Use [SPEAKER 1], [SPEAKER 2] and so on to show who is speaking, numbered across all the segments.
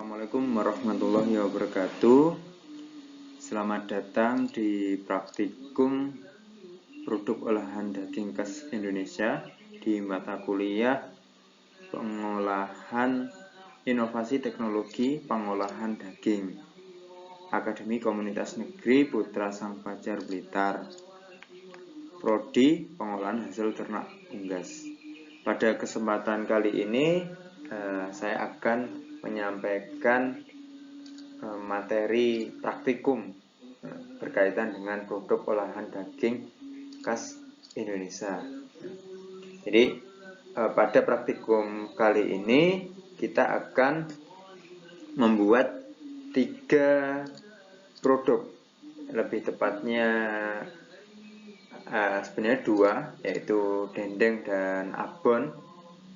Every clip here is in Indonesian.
[SPEAKER 1] Assalamualaikum warahmatullahi wabarakatuh. Selamat datang di praktikum produk olahan daging khas Indonesia di mata kuliah pengolahan inovasi teknologi pengolahan daging Akademi Komunitas Negeri Putra Sang Fajar Blitar, Prodi Pengolahan Hasil Ternak Unggas. Pada kesempatan kali ini saya akan menyampaikan materi praktikum berkaitan dengan produk olahan daging khas Indonesia. Jadi pada praktikum kali ini kita akan membuat 3 produk, lebih tepatnya sebenarnya 2, yaitu dendeng dan abon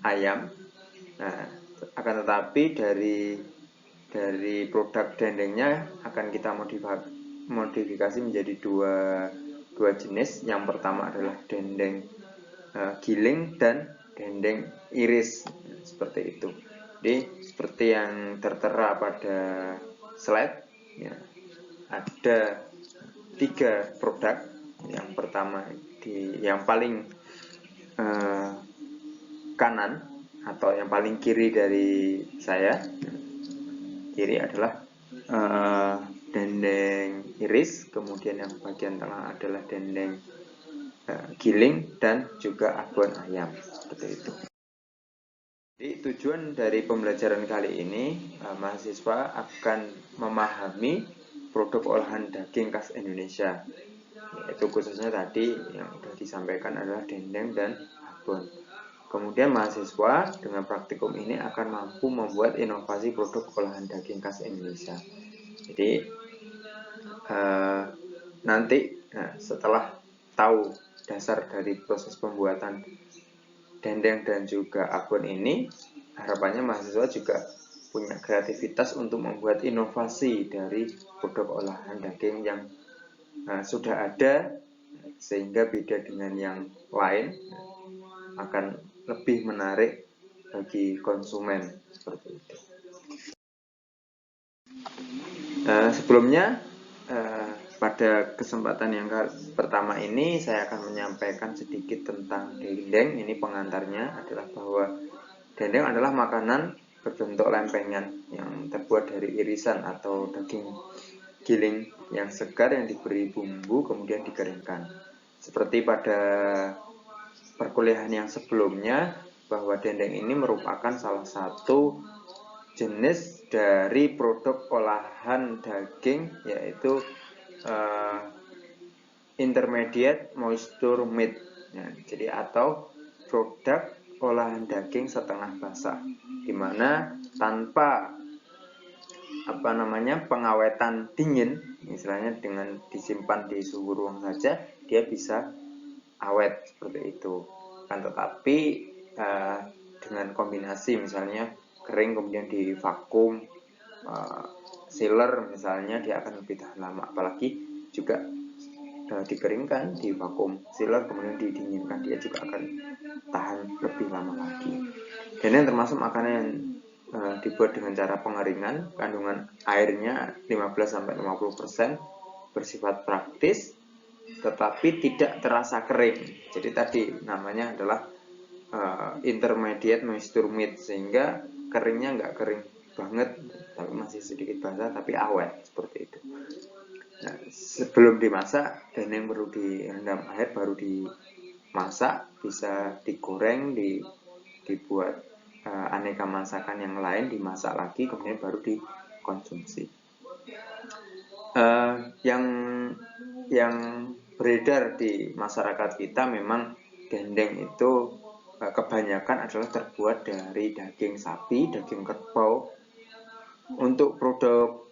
[SPEAKER 1] ayam. Nah, akan tetapi dari produk dendengnya akan kita modifikasi menjadi dua jenis. Yang pertama adalah dendeng giling dan dendeng iris, seperti itu. Jadi seperti yang tertera pada slide ya, ada 3 produk. Yang pertama yang paling kanan atau yang paling kiri dari saya, kiri adalah dendeng iris, kemudian yang bagian tengah adalah dendeng giling dan juga abon ayam, seperti itu. Jadi tujuan dari pembelajaran kali ini, mahasiswa akan memahami produk olahan daging khas Indonesia, yaitu khususnya tadi yang sudah disampaikan adalah dendeng dan abon. Kemudian mahasiswa dengan praktikum ini akan mampu membuat inovasi produk olahan daging khas Indonesia. Jadi nanti setelah tahu dasar dari proses pembuatan dendeng dan juga abon ini, harapannya mahasiswa juga punya kreativitas untuk membuat inovasi dari produk olahan daging yang sudah ada, sehingga beda dengan yang lain, akan lebih menarik bagi konsumen, seperti itu. Sebelumnya pada kesempatan yang pertama ini saya akan menyampaikan sedikit tentang dendeng. Ini pengantarnya adalah bahwa dendeng adalah makanan berbentuk lempengan yang terbuat dari irisan atau daging giling yang segar yang diberi bumbu kemudian dikeringkan. Seperti pada perkuliahan yang sebelumnya, bahwa dendeng ini merupakan salah satu jenis dari produk olahan daging, yaitu intermediate moisture meat. Jadi atau produk olahan daging setengah basah, dimana tanpa pengawetan dingin, misalnya dengan disimpan di suhu ruang saja, dia bisa awet seperti itu. Kan tetapi dengan kombinasi misalnya kering kemudian di vakum, sealer misalnya, dia akan lebih tahan lama. Apalagi juga dikeringkan di vakum sealer kemudian didinginkan, dia juga akan tahan lebih lama lagi. Dan yang termasuk makanan yang dibuat dengan cara pengeringan, kandungan airnya 15-50%, bersifat praktis tetapi tidak terasa kering. Jadi tadi namanya adalah intermediate moisture meat, sehingga keringnya nggak kering banget tapi masih sedikit basah tapi awet, seperti itu. Nah, sebelum dimasak, dendeng perlu direndam air baru dimasak, bisa digoreng, dibuat aneka masakan yang lain, dimasak lagi kemudian baru dikonsumsi. Yang beredar di masyarakat kita memang dendeng itu kebanyakan adalah terbuat dari daging sapi, daging kerbau. Untuk produk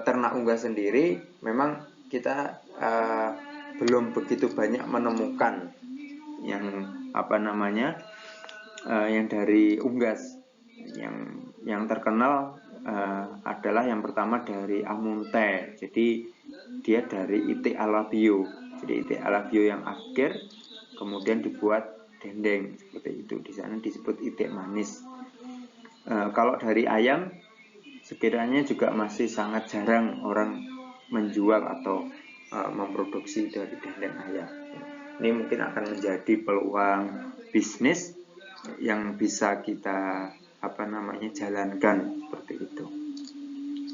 [SPEAKER 1] ternak unggas sendiri memang kita belum begitu banyak menemukan yang yang dari unggas. Yang terkenal adalah yang pertama dari Amunte. Jadi dia dari itik alabio. Jadi itik alabio yang akhir kemudian dibuat dendeng, seperti itu. Di sana disebut itik manis. Kalau dari ayam sekiranya juga masih sangat jarang orang menjual atau memproduksi dari dendeng ayam. Ini mungkin akan menjadi peluang bisnis yang bisa kita jalankan seperti itu.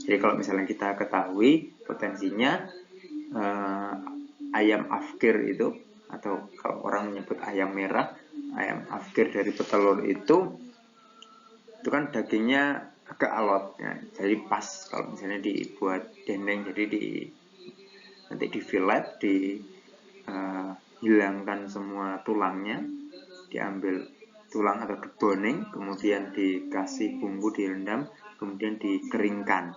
[SPEAKER 1] Jadi kalau misalnya kita ketahui potensinya ayam afkir itu, atau kalau orang menyebut ayam merah, ayam afkir dari petelur itu kan dagingnya agak alot ya. Jadi pas kalau misalnya dibuat dendeng, jadi nanti di fillet, hilangkan semua tulangnya, diambil tulang atau deboning, kemudian dikasih bumbu, direndam, kemudian dikeringkan.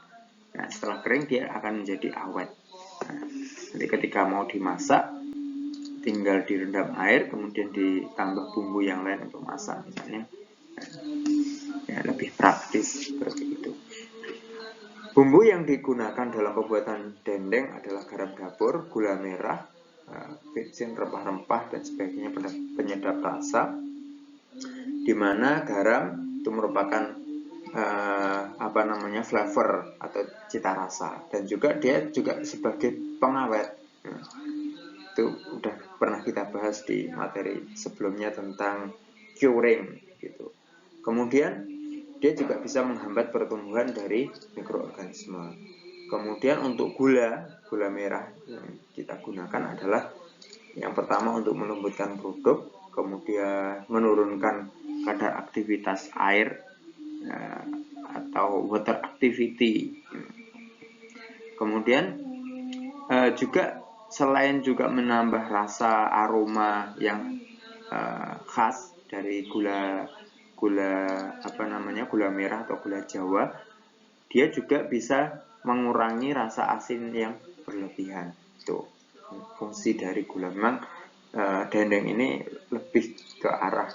[SPEAKER 1] Nah, setelah kering dia akan menjadi awet. Nah, nanti ketika mau dimasak, tinggal direndam air, kemudian ditambah bumbu yang lain untuk masak, misalnya. Ya, lebih praktis seperti itu. Bumbu yang digunakan dalam pembuatan dendeng adalah garam dapur, gula merah, vicin, rempah-rempah dan sebagainya, penyedap rasa. Di mana garam itu merupakan flavor atau cita rasa, dan juga dia juga sebagai pengawet. Itu udah pernah kita bahas di materi sebelumnya tentang curing gitu. Kemudian dia juga bisa menghambat pertumbuhan dari mikroorganisme. Kemudian untuk gula merah yang kita gunakan adalah yang pertama untuk melembutkan produk, kemudian menurunkan kadar aktivitas air atau water activity. Kemudian juga selain juga menambah rasa aroma yang khas dari gula merah atau gula Jawa, dia juga bisa mengurangi rasa asin yang berlebihan. Itu fungsi dari gula. Memang dendeng ini lebih ke arah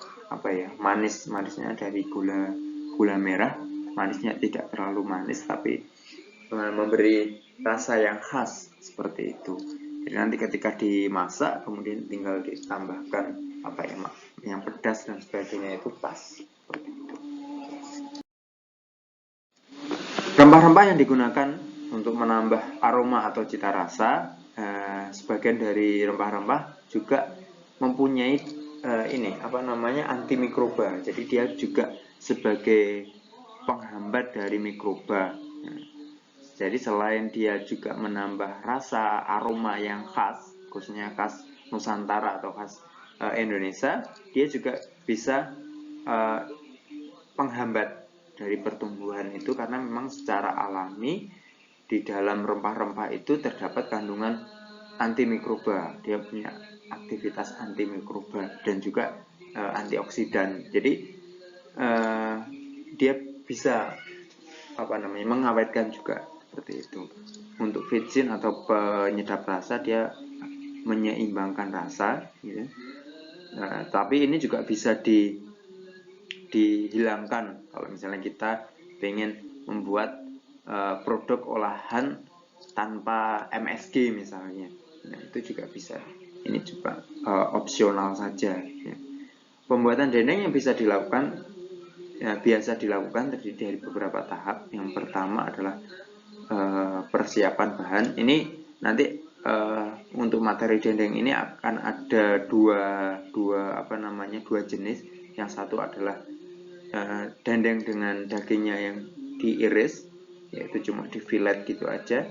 [SPEAKER 1] manisnya dari gula merah, manisnya tidak terlalu manis tapi memberi rasa yang khas seperti itu. Jadi nanti ketika dimasak kemudian tinggal ditambahkan yang pedas dan sebagainya, itu pas seperti itu. Rempah-rempah yang digunakan untuk menambah aroma atau cita rasa, sebagian dari rempah-rempah juga mempunyai antimikroba. Jadi dia juga sebagai penghambat dari mikroba. Jadi selain dia juga menambah rasa aroma yang khas, khususnya khas Nusantara atau khas Indonesia, dia juga bisa penghambat dari pertumbuhan itu, karena memang secara alami di dalam rempah-rempah itu terdapat kandungan antimikroba. Dia punya aktivitas antimikroba dan juga antioksidan. Jadi dia bisa mengawetkan juga seperti itu. Untuk vicin atau penyedap rasa, dia menyeimbangkan rasa gitu. Tapi ini juga bisa dihilangkan kalau misalnya kita pengen membuat produk olahan tanpa MSG misalnya. Nah, itu juga bisa. Ini juga opsional saja ya. Pembuatan dendeng yang bisa dilakukan biasa dilakukan terdiri dari beberapa tahap. Yang pertama adalah persiapan bahan. Ini nanti untuk materi dendeng ini akan ada dua jenis. Yang satu adalah dendeng dengan dagingnya yang diiris, yaitu cuma di fillet gitu aja.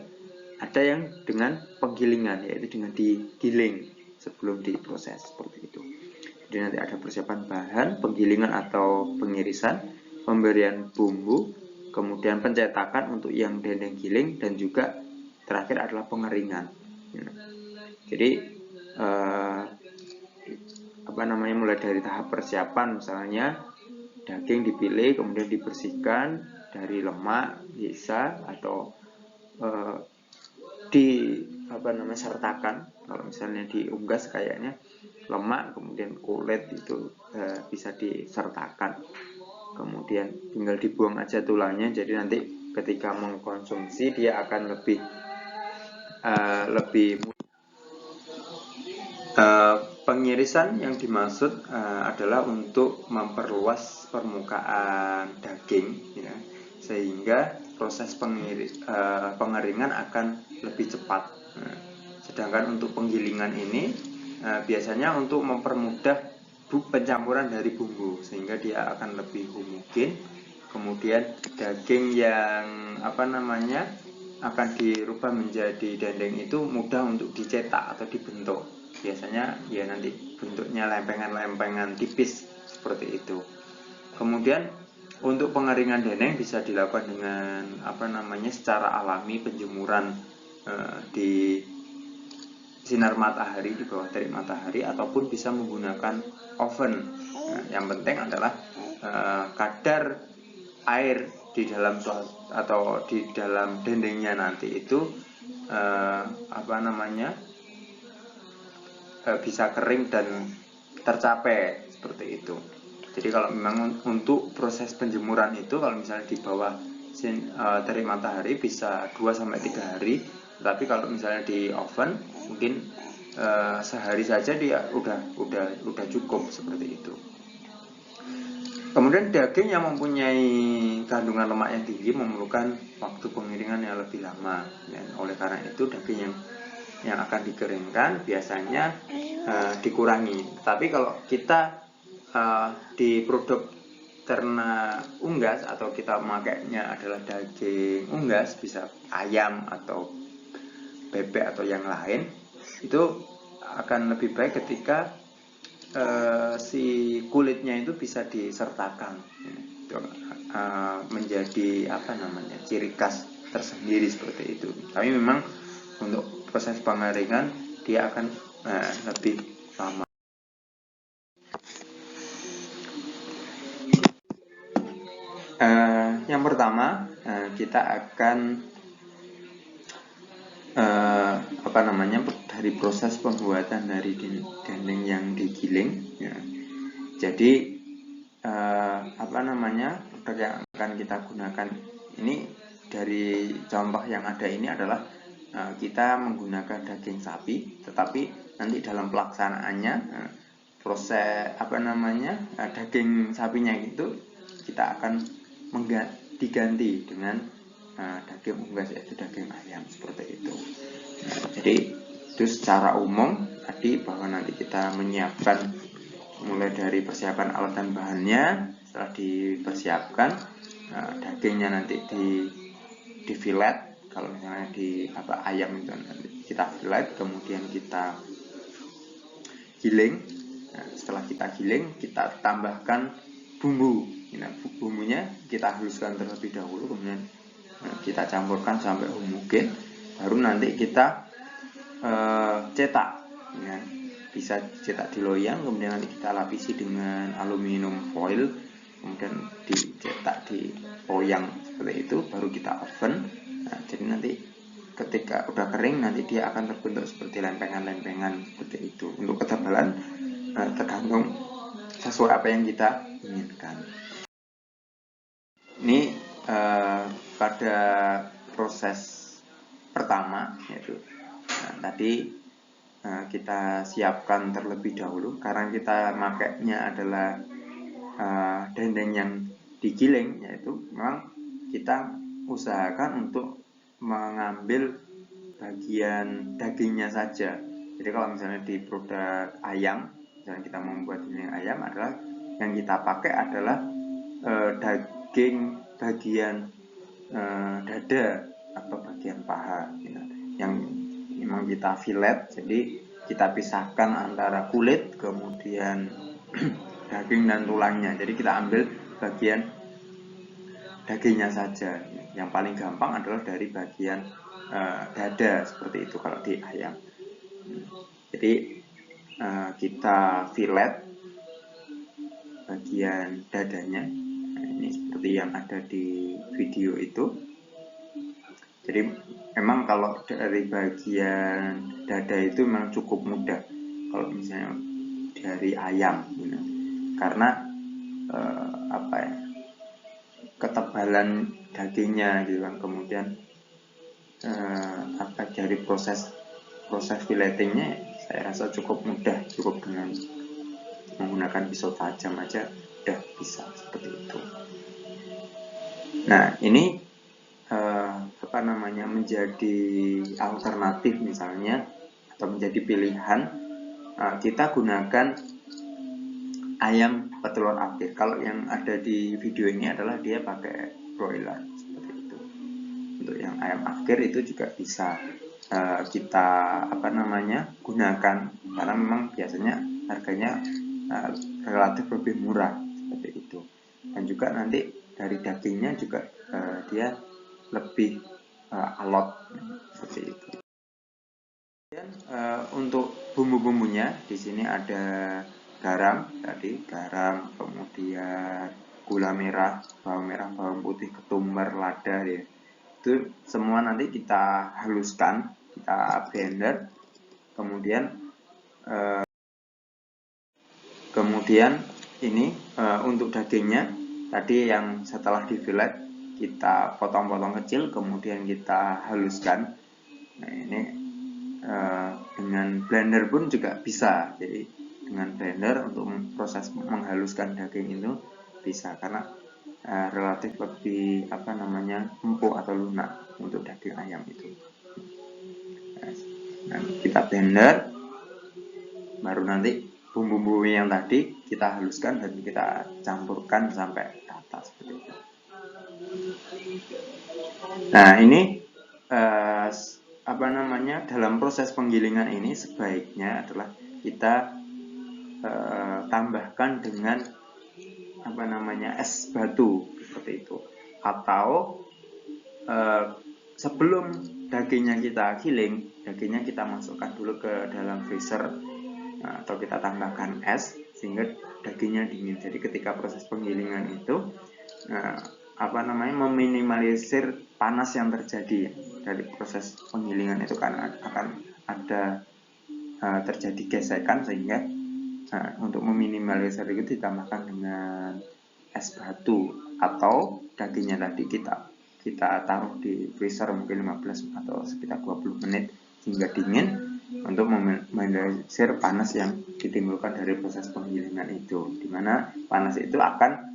[SPEAKER 1] Ada yang dengan penggilingan, yaitu dengan digiling sebelum diproses seperti itu. Jadi nanti ada persiapan bahan, penggilingan atau pengirisan, pemberian bumbu, kemudian pencetakan untuk yang dendeng giling, dan juga terakhir adalah pengeringan. Jadi mulai dari tahap persiapan, misalnya daging dipilih, kemudian dibersihkan dari lemak bisa, atau sertakan. Kalau misalnya diunggas kayaknya lemak, kemudian kulit itu bisa disertakan, kemudian tinggal dibuang aja tulangnya. Jadi nanti ketika mengkonsumsi dia akan lebih pengirisan yang dimaksud adalah untuk memperluas permukaan daging ya, sehingga proses pengeringan akan lebih cepat. Sedangkan untuk penggilingan ini biasanya untuk mempermudah pencampuran dari bumbu sehingga dia akan lebih homogen. Kemudian daging yang akan dirubah menjadi dendeng itu mudah untuk dicetak atau dibentuk. Biasanya ya nanti bentuknya lempengan-lempengan tipis seperti itu. Kemudian untuk pengeringan dendeng bisa dilakukan dengan secara alami, penjemuran di sinar matahari, di bawah terik matahari, ataupun bisa menggunakan oven. Yang penting adalah kadar air di dalam atau di dalam dendengnya nanti itu bisa kering dan tercapai seperti itu. Jadi kalau memang untuk proses penjemuran itu kalau misalnya di bawah terik matahari bisa 2-3 hari, tapi kalau misalnya di oven mungkin sehari saja dia udah cukup seperti itu. Kemudian daging yang mempunyai kandungan lemak yang tinggi memerlukan waktu pengeringan yang lebih lama. Dan oleh karena itu daging yang akan dikeringkan biasanya dikurangi. Tapi kalau kita di produk ternak unggas atau kita memakainya adalah daging unggas, bisa ayam atau bebek atau yang lain, itu akan lebih baik ketika si kulitnya itu bisa disertakan, menjadi ciri khas tersendiri seperti itu. Tapi memang untuk proses pengeringan dia akan lebih lama. Yang pertama kita akan dari proses pembuatan dari dendeng yang digiling. Ya. Jadi produk yang akan kita gunakan ini dari contoh yang ada ini adalah kita menggunakan daging sapi, tetapi nanti dalam pelaksanaannya proses daging sapinya itu kita akan diganti dengan daging unggas, yaitu daging ayam seperti itu. Jadi itu secara umum tadi bahwa nanti kita menyiapkan mulai dari persiapan alat dan bahannya. Setelah dipersiapkan, dagingnya nanti di filet. Kalau misalnya di ayam itu nanti kita filet, kemudian kita giling. Setelah kita giling, kita tambahkan bumbu. Bumbunya kita haluskan terlebih dahulu, kemudian kita campurkan sampai homogen, baru nanti kita cetak. Bisa cetak di loyang, kemudian nanti kita lapisi dengan aluminium foil, kemudian dicetak di loyang seperti itu, baru kita oven. Jadi nanti ketika udah kering nanti dia akan terbentuk seperti lempengan-lempengan seperti itu. Untuk ketebalan tergantung sesuai apa yang kita inginkan. Ini pada proses pertama, yaitu tadi kita siapkan terlebih dahulu karena kita makainya adalah dendeng yang digiling, yaitu memang kita usahakan untuk mengambil bagian dagingnya saja. Jadi kalau misalnya di produk ayam, misalnya kita membuat dendeng ayam, adalah yang kita pakai adalah daging bagian dada atau bagian paha, yang memang kita filet. Jadi kita pisahkan antara kulit kemudian daging dan tulangnya. Jadi kita ambil bagian dagingnya saja. Yang paling gampang adalah dari bagian dada seperti itu kalau di ayam. Jadi kita filet bagian dadanya. Ini seperti yang ada di video itu. Jadi memang kalau dari bagian dada itu memang cukup mudah kalau misalnya dari ayam, karena ketebalan dagingnya gitu kan. Kemudian dari proses filetingnya saya rasa cukup mudah, cukup dengan menggunakan pisau tajam aja udah bisa seperti itu. Nah, ini menjadi alternatif misalnya atau menjadi pilihan, kita gunakan ayam petelur akhir. Kalau yang ada di video ini adalah dia pakai broiler seperti itu. Untuk yang ayam akhir itu juga bisa kita gunakan, karena memang biasanya harganya relatif lebih murah seperti itu. Dan juga nanti dari dagingnya juga dia lebih alot seperti itu. Kemudian untuk bumbu-bumbunya di sini ada garam, kemudian gula merah, bawang putih, ketumbar, lada ya. Itu semua nanti kita haluskan, kita blender. Kemudian ini untuk dagingnya tadi yang setelah di fillet kita potong-potong kecil, kemudian kita haluskan. Nah ini dengan blender pun juga bisa. Jadi dengan blender untuk proses menghaluskan daging itu bisa, karena relatif lebih empuk atau lunak untuk daging ayam itu. Nah, kita blender, baru nanti bumbu-bumbu yang tadi kita haluskan dan kita campurkan sampai rata seperti itu. Nah ini dalam proses penggilingan ini sebaiknya adalah kita tambahkan dengan es batu seperti itu, atau sebelum dagingnya kita giling, dagingnya kita masukkan dulu ke dalam freezer, atau kita tambahkan es sehingga dagingnya dingin. Jadi ketika proses penggilingan itu meminimalisir panas yang terjadi dari proses penggilingan itu, karena akan ada terjadi gesekan, sehingga untuk meminimalisir itu ditambahkan dengan es batu, atau dagingnya tadi kita taruh di freezer mungkin 15 atau sekitar 20 menit hingga dingin untuk meminimalisir panas yang ditimbulkan dari proses penggilingan itu, dimana panas itu akan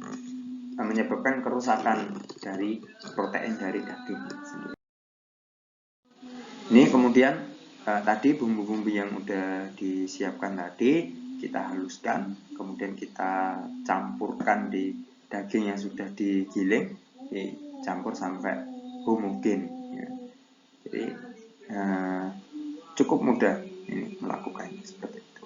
[SPEAKER 1] menyebabkan kerusakan dari protein dari daging sendiri. Ini kemudian tadi bumbu-bumbu yang udah disiapkan tadi kita haluskan, kemudian kita campurkan di daging yang sudah digiling, dicampur sampai homogen ya. Jadi cukup mudah ini melakukannya seperti itu.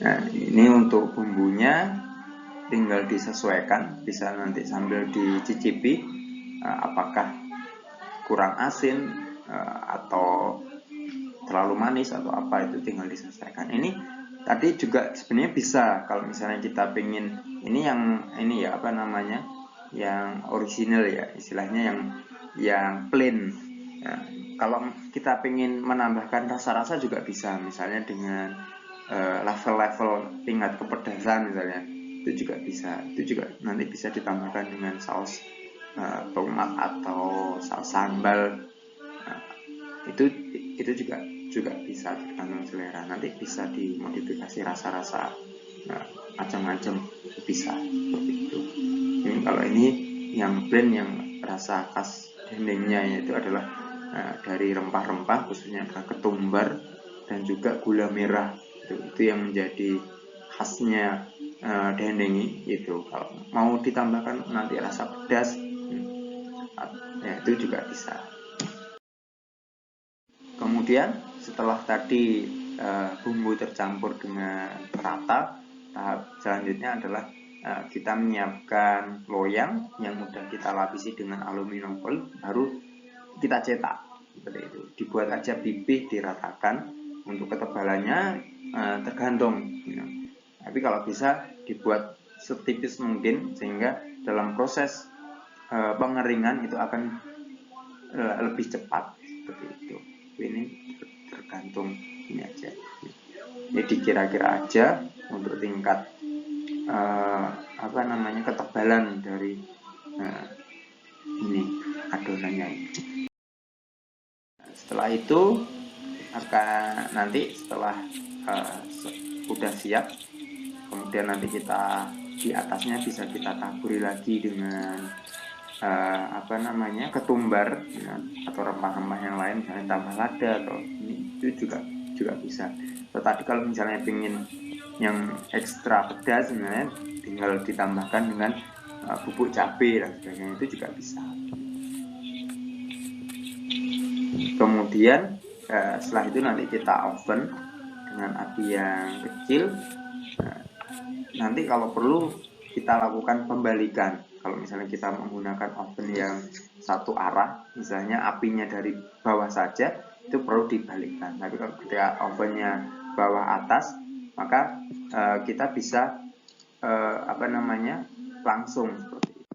[SPEAKER 1] Nah ini untuk bumbunya tinggal disesuaikan, bisa nanti sambil dicicipi apakah kurang asin atau terlalu manis atau apa, itu tinggal disesuaikan. Ini tadi juga sebenarnya bisa kalau misalnya kita pengen yang original ya, istilahnya yang plain. Kalau kita pengen menambahkan rasa-rasa juga bisa, misalnya dengan level-level tingkat kepedasan misalnya, itu juga bisa. Itu juga nanti bisa ditambahkan dengan saus tomat atau saus sambal. Itu juga bisa tergantung selera. Nanti bisa dimodifikasi rasa-rasa macam-macam, bisa seperti itu. Ini kalau ini yang blend, yang rasa khas dendengnya yaitu adalah dari rempah-rempah, khususnya adalah ketumbar dan juga gula merah. Itu yang menjadi khasnya dendeng itu. Kalau mau ditambahkan nanti rasa pedas, itu juga bisa. Kemudian setelah tadi bumbu tercampur dengan rata, tahap selanjutnya adalah kita menyiapkan loyang yang mudah kita lapisi dengan aluminium foil, baru kita cetak seperti itu. Dibuat aja pipih, diratakan. Untuk ketebalannya tergantung ya. Tapi kalau bisa dibuat setipis mungkin, sehingga dalam proses pengeringan itu akan lebih cepat seperti itu. Ini tergantung ini aja. Jadi kira-kira aja untuk tingkat ketebalan dari ini adonannya ini. Setelah itu nanti setelah udah siap, kemudian nanti kita di atasnya bisa kita taburi lagi dengan ketumbar ya, atau rempah-rempah yang lain, misalnya tambah lada atau ini, itu juga bisa. Tetapi kalau misalnya ingin yang ekstra pedas, sebenarnya tinggal ditambahkan dengan bubuk cabai dan sebagainya, itu juga bisa. Kemudian setelah itu nanti kita oven dengan api yang kecil. Nanti kalau perlu kita lakukan pembalikan. Kalau misalnya kita menggunakan oven yang satu arah, misalnya apinya dari bawah saja, itu perlu dibalikkan. Tapi kalau ketika ovennya bawah atas, maka kita bisa langsung seperti itu.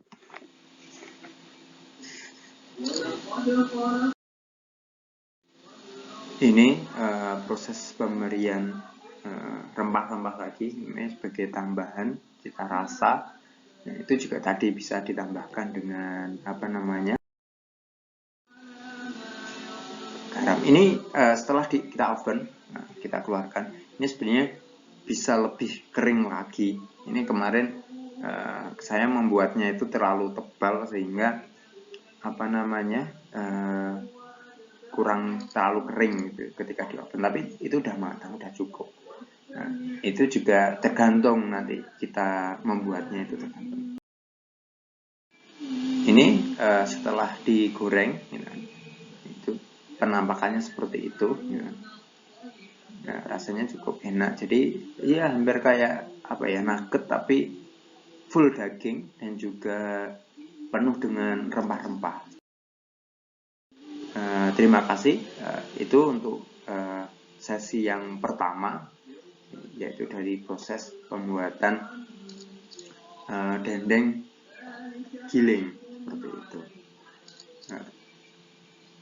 [SPEAKER 1] Ini proses pemberian rempah-rempah lagi, ini sebagai tambahan cita rasa. Nah, itu juga tadi bisa ditambahkan dengan garam. Ini setelah kita oven, kita keluarkan. Ini sebenarnya bisa lebih kering lagi. Ini kemarin saya membuatnya itu terlalu tebal sehingga kurang terlalu kering gitu ketika di oven. Tapi itu udah matang, udah cukup. Nah, itu juga tergantung nanti kita membuatnya itu tergantung. Ini setelah digoreng, itu penampakannya seperti itu. Nah, rasanya cukup enak. Jadi ya hampir kayak nugget tapi full daging dan juga penuh dengan rempah-rempah. Terima kasih. Itu untuk sesi yang pertama, yaitu dari proses pembuatan dendeng giling seperti itu.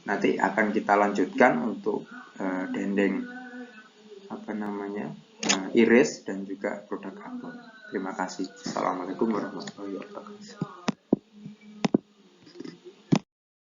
[SPEAKER 1] Nanti akan kita lanjutkan untuk dendeng iris dan juga produk abon. Terima kasih. Assalamualaikum warahmatullahi wabarakatuh.